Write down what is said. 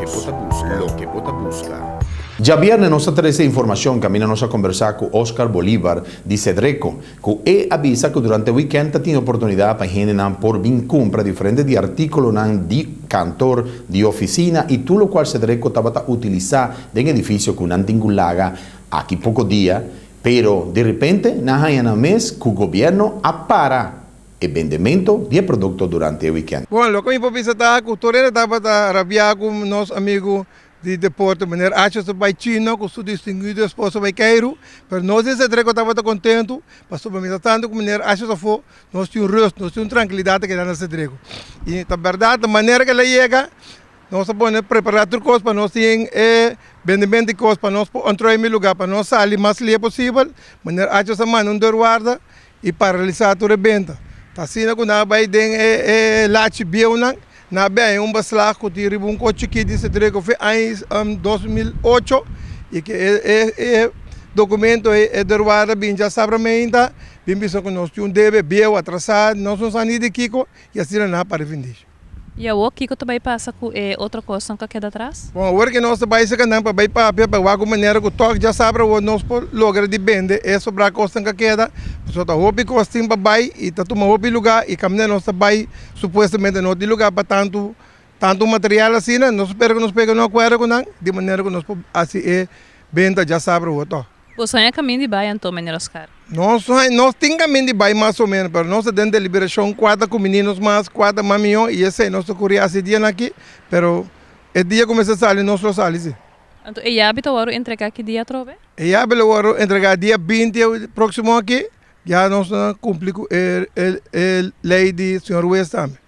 Lo que vota busca. Já viernes nós trazemos informação que a mina nós conversar com Oscar Bolívar de Cedreco, que avisa que durante o weekend tem oportunidade para gente por vir comprar diferentes de artículos de cantor, de oficina e tudo o qual Cedreco estava a utilizar em edifício que não tem laga aqui pouco dia, pero de repente na mês que o governo apara e vendimento de produtos durante o weekend. Bom, lo que me precisa estar com o Torreira estava a rabiar com nosso amigo de deporte, maneira acha que vai China, com seu distinguido esposo vai Cairo, mas nós esse treco estava contente, passou para mim tanto que maneira acha que foi, nós tínhamos rosto, nós tínhamos tranquilidade que era nesse treco. E a verdade, a maneira que ela chega, nós vamos preparar tudo coisa para nós ter vendimento de coisas para nós entrar em lugar, para nós sair mais livre possível, maneira acha que mano não guarda e para realizar toda a venda. Assim, quando a vai ter lache bião na bem beslag que tive um coche que disse que foi em 2008 e que documento é derivado bem já sabe ainda bem visto que nós tínhamos deve bião atrasado nós não sabemos de Kiko e assim não para vender. E o Kiko também passa com outra coisa que queda atrás? Bom, agora que nós vai se cantar para papel para alguma maneira que o toque já sabe o nós logra de vender é sobre a coisa que queda só tá hobby costa para vai e tá toma hobby lugar e caminhar nós vai supostamente não de lugar para tanto material assim né nós espera que nós pega no aquário com de maneira que nós assim é venda já sabe o outro. Você é caminho de baia então, menino Oscar? Nós temos caminho de baia mais ou menos, mas nós temos deliberação 4 com meninos mais, 4 maminhos, e esse é nosso curiosidade aqui, mas o dia começa a sair, nós só saímos. Então, e hábito agora entregar que dia trove? E hábito agora entregar dia 20, próximo aqui, já nós cumprimos a lei de Sr. West também.